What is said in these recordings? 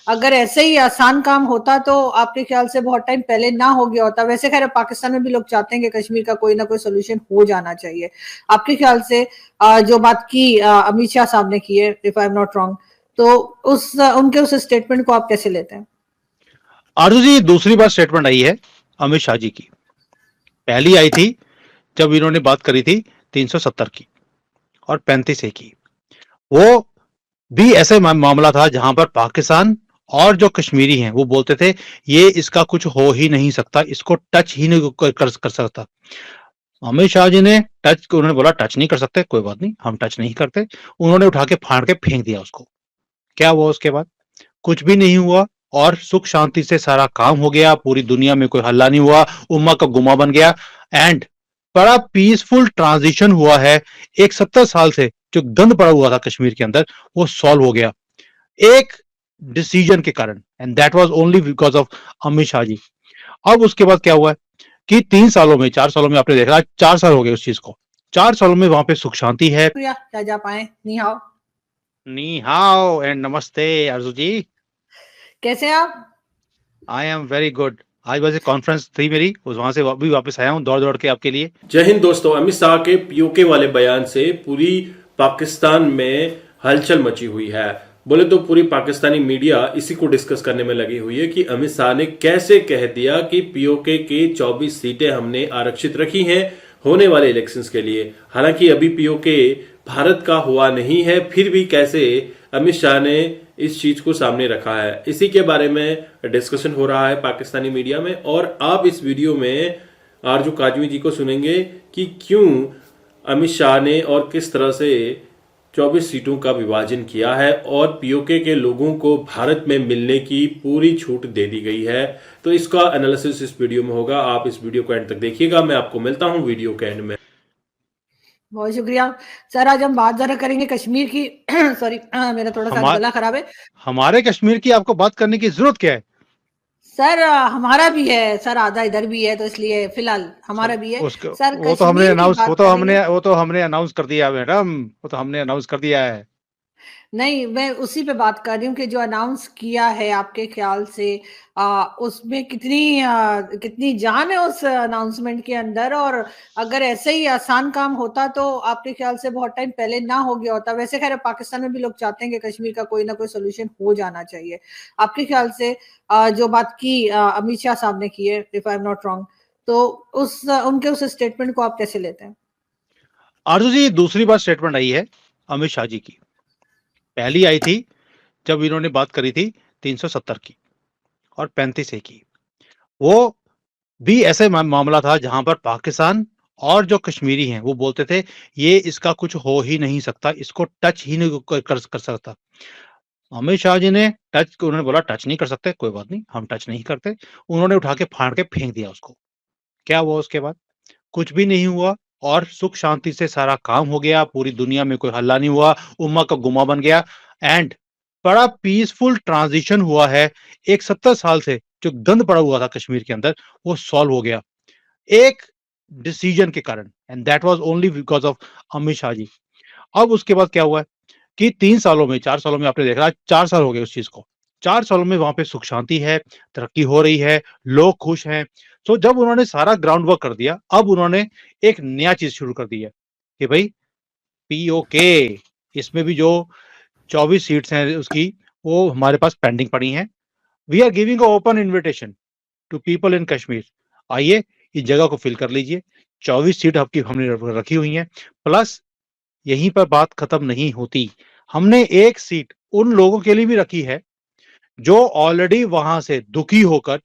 अगर ऐसे ही आसान काम होता तो आपके ख्याल से बहुत टाइम पहले ना हो गया होता। वैसे खैर पाकिस्तान में भी लोग चाहते हैं कि कश्मीर का कोई ना कोई सोल्यूशन हो जाना चाहिए। आपके ख्याल से जो बात की अमित शाह साहब ने की है, if I am not wrong, तो उनके उस स्टेटमेंट को आप कैसे लेते हैं? आरजू जी, दूसरी बार स्टेटमेंट आई है अमित शाह जी की। पहली आई थी जब इन्होंने बात करी थी 370 की और 35 ए की। वो भी ऐसे मामला था जहां पर पाकिस्तान और जो कश्मीरी हैं वो बोलते थे ये इसका कुछ हो ही नहीं सकता, इसको टच ही नहीं कर सकता। अमित शाह जी ने उन्होंने बोला टच नहीं कर सकते, कोई बात नहीं, हम टच नहीं करते। उन्होंने उठा के फाड़ के फेंक दिया उसको। क्या हुआ उसके बाद? कुछ भी नहीं हुआ और सुख शांति से सारा काम हो गया। पूरी दुनिया में कोई हल्ला नहीं हुआ, उम्मा का गुमा बन गया एंड बड़ा पीसफुल ट्रांजिशन हुआ है। एक 70 साल से जो गंद पड़ा हुआ था कश्मीर के अंदर वो सॉल्व हो गया एक डिसीजन के कारण, and that was only because of Amit Shah ji. अब उसके बाद क्या हुआ है कि 3 सालों में 4 सालों में आपने देखा 4 साल हो गए उस चीज को। 4 सालों में वहां पे सुख शांति है। क्या जा पाए। नी हाओ। नी हाओ एंड नमस्ते अर्जु जी। कैसे हैं आप? I am very good. आज वैसे कॉन्फ्रेंस थी मेरी, उस वहां से अभी वापस आया हूँ दौड़ दौड़ के आपके लिए। जय हिंद दोस्तों। अमित शाह के पीओके वाले बयान से पूरी पाकिस्तान में हलचल मची हुई है। बोले तो पूरी पाकिस्तानी मीडिया इसी को डिस्कस करने में लगी हुई है कि अमित शाह ने कैसे कह दिया कि पीओके के 24 सीटें हमने आरक्षित रखी हैं होने वाले इलेक्शंस के लिए। हालांकि अभी पीओके भारत का हुआ नहीं है, फिर भी कैसे अमित शाह ने इस चीज को सामने रखा है, इसी के बारे में डिस्कशन हो रहा है पाकिस्तानी मीडिया में। और आप इस वीडियो में आरजू काजवी जी को सुनेंगे कि क्यों अमित शाह ने और किस तरह से 24 सीटों का विभाजन किया है और पीओके के लोगों को भारत में मिलने की पूरी छूट दे दी गई है। तो इसका एनालिसिस इस वीडियो में होगा। आप इस वीडियो को एंड तक देखिएगा। मैं आपको मिलता हूं वीडियो के एंड में। बहुत शुक्रिया सर। आज हम बात जरा करेंगे कश्मीर की। सॉरी, मेरा थोड़ा सा गला खराब है। हमारे कश्मीर की आपको बात करने की जरूरत क्या है? सर हमारा भी है सर, आधा इधर भी है, तो इसलिए फिलहाल हमारा भी है उसको सर। वो तो हमने कश्मीर की अनाउंस बात करेंगे। वो तो हमने अनाउंस कर दिया मैडम, वो तो हमने अनाउंस कर दिया है। नहीं, मैं उसी पे बात कर रही हूँ कि जो अनाउंस किया है, आपके ख्याल से उसमें कितनी जान है उस अनाउंसमेंट के अंदर? और अगर ऐसे ही आसान काम होता तो आपके ख्याल से बहुत टाइम पहले ना हो गया होता। वैसे खैर पाकिस्तान में भी लोग चाहते हैं कि कश्मीर का कोई ना कोई सोल्यूशन हो जाना चाहिए। आपके ख्याल से जो बात की अमित शाह साहब ने की है, if I am not wrong, तो उनके उस स्टेटमेंट को आप कैसे लेते हैं? आरजू जी, दूसरी बार स्टेटमेंट आई है अमित शाह जी की। पहली आई थी जब इन्होंने बात करी थी 370 की और 35 ए की। वो भी ऐसे मामला था जहां पर पाकिस्तान और जो कश्मीरी हैं वो बोलते थे ये इसका कुछ हो ही नहीं सकता, इसको टच ही नहीं कर सकता। अमित शाह जी ने उन्होंने बोला टच नहीं कर सकते, कोई बात नहीं, हम टच नहीं करते। उन्होंने उठा के फाड़ के फेंक दिया उसको। क्या हुआ उसके बाद? कुछ भी नहीं हुआ और सुख शांति से सारा काम हो गया। पूरी दुनिया में कोई हल्ला नहीं हुआ, उम्मा का गुमा बन गया एंड बड़ा पीसफुल ट्रांजिशन हुआ है। एक 70 साल से जो गंद पड़ा हुआ था कश्मीर के अंदर वो सॉल्व हो गया एक डिसीजन के कारण, and that was only because of Amit Shah ji. अब उसके बाद क्या हुआ है कि 3 सालों में 4 सालों में आपने देखा 4 साल हो गए उस चीज को। 4 सालों में वहां पे सुख शांति है, तरक्की हो रही है, लोग खुश हैं। तो जब उन्होंने सारा ग्राउंड वर्क कर दिया, अब उन्होंने एक नया चीज शुरू कर दी है कि भाई पीओके, इसमें भी जो 24 सीट्स हैं उसकी वो हमारे पास पेंडिंग पड़ी हैं। We are giving open invitation to people in Kashmir. आइए इस जगह को फिल कर लीजिए। 24 सीट आपकी हमने रखी हुई हैं। प्लस यहीं पर बात खत्म नहीं होती। हमने एक सीट उन लोगों के लिए भी रखी है जो ऑलरेडी वहां से दुखी होकर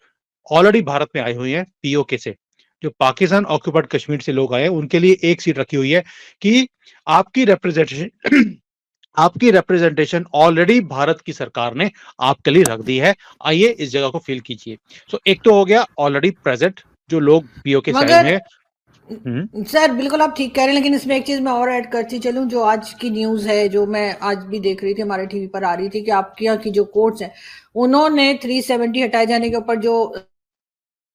ऑलरेडी भारत में आए हुए हैं पीओके से। जो पाकिस्तान ऑक्युपाइड कश्मीर से लोग आए हैं उनके लिए एक सीट रखी हुई है कि आपकी रिप्रेजेंटेशन आपकी रिप्रेजेंटेशन ऑलरेडी भारत की सरकार ने आपके लिए रख दी है। आइए इस जगह को फिल कीजिए। सो एक तो हो गया ऑलरेडी प्रेजेंट जो लोग पीओके से आए हुए मगर हैं। सर बिल्कुल आप ठीक कह रहे हैं, लेकिन इसमें एक चीज मैं और ऐड करती चलूं। जो आज की न्यूज है, जो मैं आज भी देख रही थी, हमारे टीवी पर आ रही थी, कि आपके यहाँ की जो कोर्ट्स हैं उन्होंने 370 हटाए जाने के ऊपर जो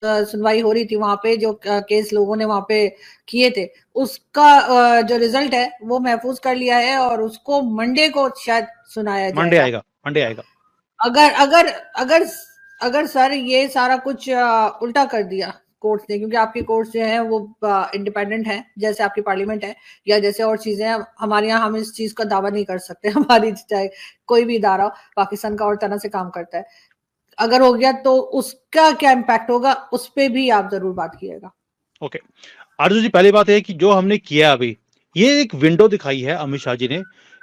सुनवाई हो रही थी, वहां पे जो केस लोगों ने वहां पे किए थे, उसका जो रिजल्ट है वो महफूज कर लिया है और उसको मंडे को शायद सुनाया मंडे जाएगा। आएगा, मंडे आएगा। अगर अगर अगर अगर सर ये सारा कुछ उल्टा कर दिया कोर्ट ने, क्योंकि आपकी कोर्ट जो है वो इंडिपेंडेंट है, जैसे आपकी पार्लियामेंट है या जैसे और चीजें हैं, हमारे यहाँ हम इस चीज का दावा नहीं कर सकते हमारी चाहे कोई भी इदारा पाकिस्तान का और तरह से काम करता है, अगर हो गया तो उसका क्या इम्पैक्ट होगा, उस पर भी आप जरूर बात कीजिएगा। ओके आरजू जी, पहली बात है कि जो हमने किया अभी, ये एक विंडो दिखाई है अमित शाह जी ने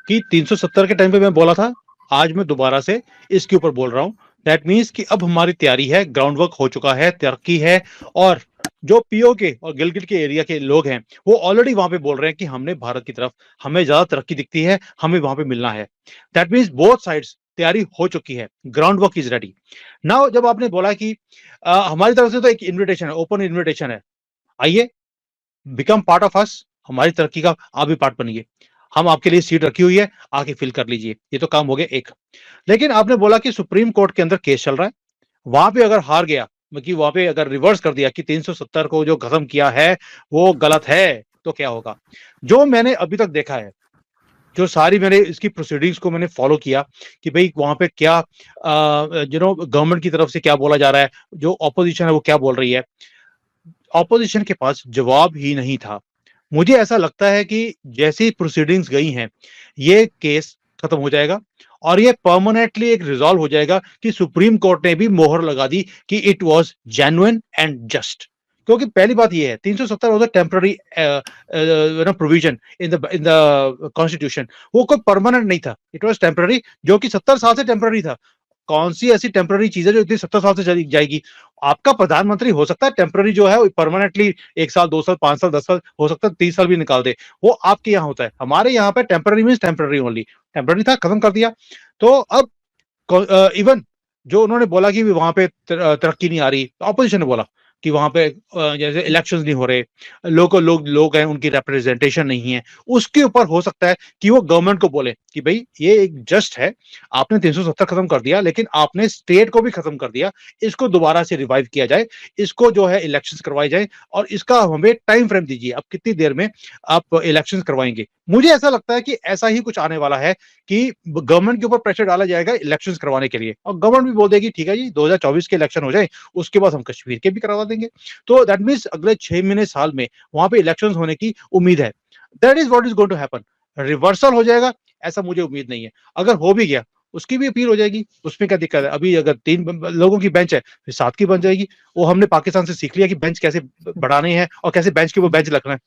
कि 370 के टाइम पे मैं बोला था, आज मैं दोबारा से इसके ऊपर बोल रहा हूं। दैट मीन्स कि अब हमारी तैयारी है, ग्राउंड वर्क हो चुका है, तरक्की है, और जो पीओके और गिलगित के एरिया के लोग हैं वो ऑलरेडी वहां पे बोल रहे हैं कि हमने भारत की तरफ, हमें ज्यादा तरक्की दिखती है, हमें वहां पे मिलना है। दैट मीन्स बोथ साइड्स तैयारी हो चुकी है, ground work is ready. Now जब आपने बोला कि हमारी तरफ से तो एक इन्विटेशन है, ओपन इन्विटेशन है, आइए बिकम पार्ट ऑफ अस, हमारी तरक्की का आप भी पार्ट बनिए, हम आपके लिए सीट रखी हुई है, आके फिल कर लीजिए। ये तो काम हो गया एक। लेकिन आपने बोला कि सुप्रीम कोर्ट के अंदर केस चल रहा है, वहां पे अगर हार गया, मतलब वहां पे अगर रिवर्स कर दिया कि 370 को जो खत्म किया है वो गलत है, तो क्या होगा? जो मैंने अभी तक देखा है, जो सारी मैंने इसकी प्रोसीडिंग्स को मैंने फॉलो किया कि भाई वहां पे क्या गवर्नमेंट की तरफ से क्या बोला जा रहा है, जो ऑपोजिशन है वो क्या बोल रही है, ऑपोजिशन के पास जवाब ही नहीं था। मुझे ऐसा लगता है कि जैसी प्रोसीडिंग्स गई हैं, ये केस खत्म हो जाएगा और ये परमानेंटली एक रिजॉल्व हो जाएगा कि सुप्रीम कोर्ट ने भी मोहर लगा दी कि it was genuine and just. क्योंकि पहली बात ये है, 370 was a temporary provision in the constitution, वो कोई परमानेंट नहीं था, इट वाज टेम्पररी, जो कि 70 साल से टेम्पररी था। कौन सी ऐसी टेम्पररी चीज है जो इतनी 70 साल से चली जाएगी? आपका प्रधानमंत्री हो सकता है टेम्पररी जो है परमानेंटली 1 साल 2 साल 5 साल 10 साल हो सकता है 30 साल भी निकाल दे, वो आपके यहाँ होता है। हमारे यहाँ पे temporary means temporary only, temporary था, खत्म कर दिया। तो अब इवन जो उन्होंने बोला कि वहां पे तरक्की नहीं आ रही, ऑपोजिशन ने बोला कि वहां पे जैसे इलेक्शंस नहीं हो रहे, लोग हैं उनकी रिप्रेजेंटेशन नहीं है, उसके ऊपर हो सकता है कि वो गवर्नमेंट को बोले कि भाई ये एक जस्ट है, आपने 370 खत्म कर दिया लेकिन आपने स्टेट को भी खत्म कर दिया, इसको दोबारा से रिवाइव किया जाए, इसको जो है इलेक्शंस करवाई जाए और इसका हमें टाइम फ्रेम दीजिए, आप कितनी देर में आप इलेक्शंस करवाएंगे। मुझे ऐसा लगता है कि ऐसा ही कुछ आने वाला है कि गवर्नमेंट के ऊपर प्रेशर डाला जाएगा इलेक्शंस करवाने के लिए, और गवर्नमेंट भी बोल देगी ठीक है जी 2024 के इलेक्शन हो जाए, उसके बाद हम कश्मीर के भी करवा देंगे। तो दैट मीन्स अगले 6 महीने साल में वहां पे इलेक्शन होने की उम्मीद है। That is what is going to happen. Reversal हो जाएगा ऐसा मुझे उम्मीद नहीं है। अगर हो भी गया उसकी भी अपील हो जाएगी, उसमें क्या दिक्कत है? अभी अगर 3 लोगों की बेंच है फिर 7 की बन जाएगी। वो हमने पाकिस्तान से सीख लिया कि बेंच कैसे बढ़ाने हैं और कैसे बेंच के ऊपर बेंच रखना है।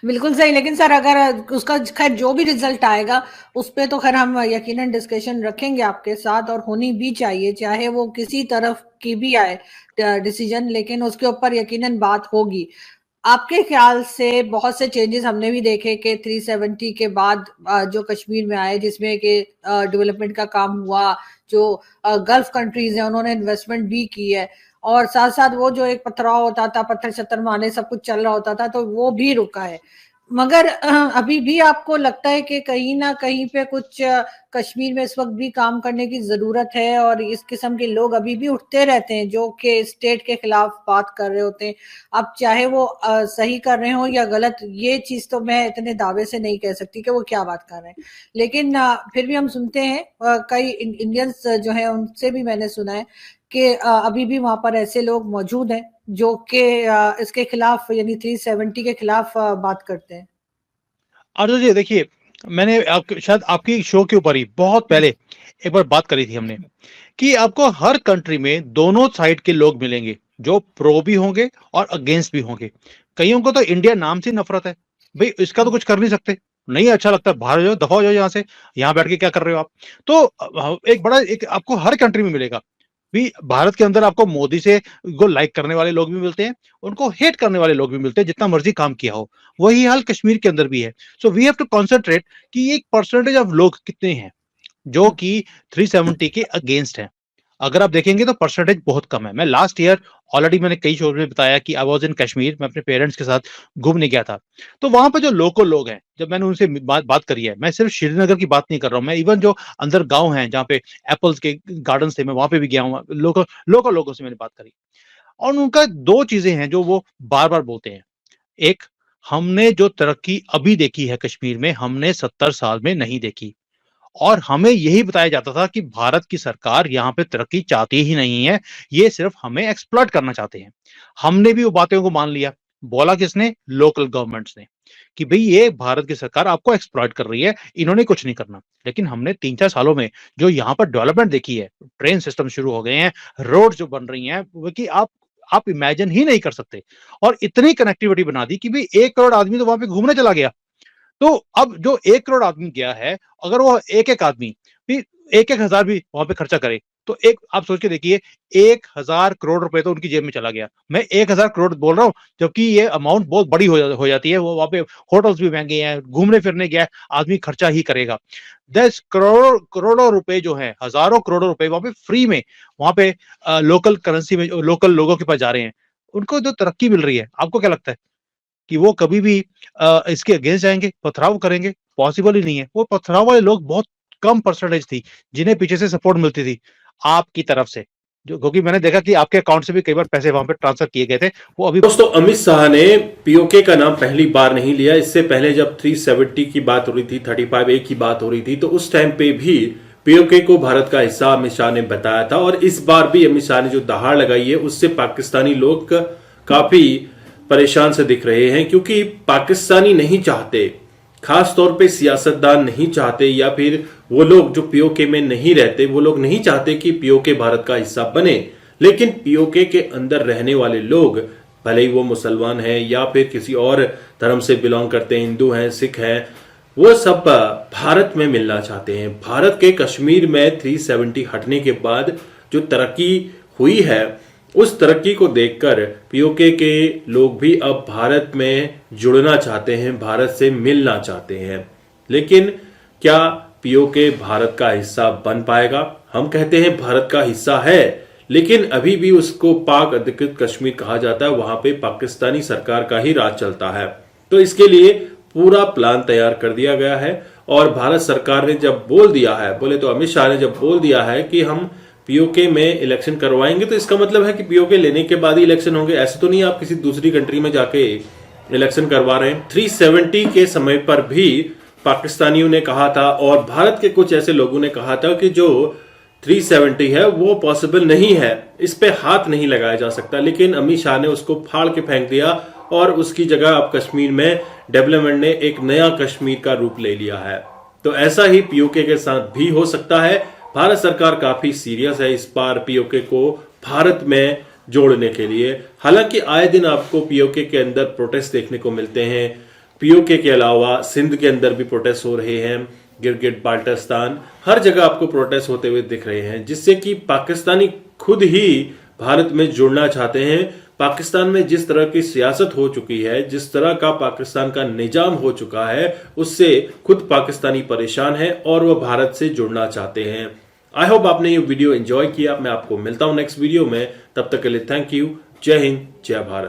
बिल्कुल सही, लेकिन सर अगर उसका खैर जो भी रिजल्ट आएगा उस पे तो खैर हम यकीनन डिस्कशन रखेंगे आपके साथ, और होनी भी चाहिए, चाहे वो किसी तरफ की भी आए डिसीजन, लेकिन उसके ऊपर यकीनन बात होगी। आपके ख्याल से बहुत से चेंजेस हमने भी देखे कि 370 के बाद जो कश्मीर में आए, जिसमें कि डेवलपमेंट का काम हुआ, जो गल्फ कंट्रीज हैं उन्होंने इन्वेस्टमेंट भी की है, और साथ साथ वो जो एक पथराव होता था, पत्थर छत्तर मारने सब कुछ चल रहा होता था, तो वो भी रुका है। मगर अभी भी आपको लगता है कि कहीं ना कहीं पे कुछ कश्मीर में इस वक्त भी काम करने की जरूरत है, और इस किस्म के लोग अभी भी उठते रहते हैं जो कि स्टेट के खिलाफ बात कर रहे होते हैं। अब चाहे वो सही कर रहे हो या गलत, ये चीज तो मैं इतने दावे से नहीं कह सकती कि वो क्या बात कर रहे हैं, लेकिन फिर भी हम सुनते हैं कई इंडियंस जो है उनसे भी मैंने सुना है कि अभी भी वहां पर ऐसे लोग मौजूद हैं जो कि इसके खिलाफ यानी 370 के खिलाफ बात करते हैं। अर्जुन जी देखिए, मैंने शायद आपकी शो के ऊपर ही बहुत पहले एक बार बात करी थी हमने कि आपको हर कंट्री में दोनों साइड के लोग मिलेंगे, जो प्रो भी होंगे और अगेंस्ट भी होंगे। कईयों को तो इंडिया नाम से नफरत है, भाई इसका तो कुछ कर नहीं सकते, नहीं अच्छा लगता, बाहर जाओ, दफा हो जाओ यहाँ से, यहाँ बैठ के क्या कर रहे हो आप। तो एक बड़ा एक आपको हर कंट्री में मिलेगा भी। भारत के अंदर आपको मोदी से को लाइक करने वाले लोग भी मिलते हैं, उनको हेट करने वाले लोग भी मिलते हैं, जितना मर्जी काम किया हो। वही हाल कश्मीर के अंदर भी है। So we have to concentrate कि एक परसेंटेज ऑफ लोग कितने हैं जो कि 370 के अगेंस्ट है। अगर आप देखेंगे तो परसेंटेज बहुत कम है। मैं लास्ट ईयर ऑलरेडी मैंने कई शोज में बताया कि आई वाज इन कश्मीर, मैं अपने पेरेंट्स के साथ घूमने गया था। तो वहां पर जो लोकल लोग हैं, जब मैंने उनसे बात करी है, मैं सिर्फ श्रीनगर की बात नहीं कर रहा हूँ, मैं इवन जो अंदर गांव हैं जहाँ पे एप्पल्स के गार्डन थे, मैं वहां पे भी गया हूँ, लोकल लोगों से मैंने बात करी। और उनका दो चीजें हैं जो वो बार बार बोलते हैं। एक, हमने जो तरक्की अभी देखी है कश्मीर में, हमने 70 साल में नहीं देखी। और हमें यही बताया जाता था कि भारत की सरकार यहाँ पे तरक्की चाहती ही नहीं है, ये सिर्फ हमें एक्सप्लॉइट करना चाहते हैं। हमने भी वो बातों को मान लिया। बोला किसने? लोकल गवर्नमेंट्स ने, कि भाई ये भारत की सरकार आपको एक्सप्लॉइट कर रही है, इन्होंने कुछ नहीं करना। लेकिन हमने 3-4 सालों में जो यहाँ पर डेवलपमेंट देखी है, ट्रेन सिस्टम शुरू हो गए हैं, रोड जो बन रही हैं, वो कि आप इमेजिन ही नहीं कर सकते। और इतनी कनेक्टिविटी बना दी कि भाई 1 करोड़ आदमी तो वहां पे घूमने चला गया। तो अब जो 1 करोड़ आदमी गया है, अगर वो एक-एक आदमी भी 1-1 हज़ार भी वहां पे खर्चा करे, तो एक आप सोच के देखिए 1,000 करोड़ रुपए तो उनकी जेब में चला गया। मैं 1,000 करोड़ बोल रहा हूँ, जबकि ये अमाउंट बहुत बड़ी हो जाती है। वो वहां पे होटल्स भी महंगे हैं, घूमने फिरने गया आदमी खर्चा ही करेगा। 10 करोड़ों रुपए जो है, हजारों करोड़ों रुपए वहां पे फ्री में, वहां पे लोकल करेंसी में लोकल लोगों के पास जा रहे हैं। उनको जो तरक्की मिल रही है, आपको क्या लगता है कि वो कभी भी इसके अगेंस्ट जाएँगे, पथराव करेंगे? पॉसिबल ही नहीं है। वो पथराव वाले लोग बहुत कम परसेंटेज थी, जिन्हें पीछे से सपोर्ट मिलती थी, आपकी तरफ से। जो क्योंकि मैंने देखा कि आपके अकाउंट से भी कई बार पैसे वहाँ पे ट्रांसफर किए गए थे, वो अभी दोस्तों, अमित शाह ने पीओके का नाम पहली बार नहीं लिया। इससे पहले जब 370 की बात हो रही थी, 35A की बात हो रही थी, तो उस टाइम पे भी पीओके को भारत का हिस्सा अमित शाह ने बताया था। और इस बार भी अमित शाह ने जो दहाड़ लगाई है, उससे पाकिस्तानी लोग काफी परेशान से दिख रहे हैं, क्योंकि पाकिस्तानी नहीं चाहते, खास तौर पे सियासतदान नहीं चाहते, या फिर वो लोग जो पीओके में नहीं रहते, वो लोग नहीं चाहते कि पीओके भारत का हिस्सा बने। लेकिन पीओके के अंदर रहने वाले लोग, भले ही वो मुसलमान हैं या फिर किसी और धर्म से बिलोंग करते हैं, हिंदू हैं, सिख हैं, वो सब भारत में मिलना चाहते हैं। भारत के कश्मीर में 370 हटने के बाद जो तरक्की हुई है, उस तरक्की को देखकर पीओके के लोग भी अब भारत में जुड़ना चाहते हैं, भारत से मिलना चाहते हैं। लेकिन क्या पीओके भारत का हिस्सा बन पाएगा? हम कहते हैं भारत का हिस्सा है, लेकिन अभी भी उसको पाक अधिकृत कश्मीर कहा जाता है। वहां पे पाकिस्तानी सरकार का ही राज चलता है। तो इसके लिए पूरा प्लान तैयार कर दिया गया है। और भारत सरकार ने जब बोल दिया है, बोले तो अमित शाह ने जब बोल दिया है कि हम पीओके में इलेक्शन करवाएंगे, तो इसका मतलब है कि पीओके लेने के बाद ही इलेक्शन होंगे। ऐसे तो नहीं आप किसी दूसरी कंट्री में जाके इलेक्शन करवा रहे हैं। 370 के समय पर भी पाकिस्तानियों ने कहा था, और भारत के कुछ ऐसे लोगों ने कहा था कि जो 370 है वो पॉसिबल नहीं है, इस पे हाथ नहीं लगाया जा सकता। लेकिन अमित शाह ने उसको फाड़ के फेंक दिया, और उसकी जगह अब कश्मीर में डेवलपमेंट ने एक नया कश्मीर का रूप ले लिया है। तो ऐसा ही पीओके के साथ भी हो सकता है। भारत सरकार काफी सीरियस है इस बार पीओके को भारत में जोड़ने के लिए। हालांकि आए दिन आपको पीओके के अंदर प्रोटेस्ट देखने को मिलते हैं। पीओके के अलावा सिंध के अंदर भी प्रोटेस्ट हो रहे हैं, गिलगिट बाल्टिस्तान, हर जगह आपको प्रोटेस्ट होते हुए दिख रहे हैं, जिससे कि पाकिस्तानी खुद ही भारत में जुड़ना चाहते हैं। पाकिस्तान में जिस तरह की सियासत हो चुकी है, जिस तरह का पाकिस्तान का निजाम हो चुका है, उससे खुद पाकिस्तानी परेशान है और वह भारत से जुड़ना चाहते हैं। आई होप आपने ये वीडियो एंजॉय किया। मैं आपको मिलता हूं नेक्स्ट वीडियो में, तब तक के लिए थैंक यू। जय हिंद, जय भारत।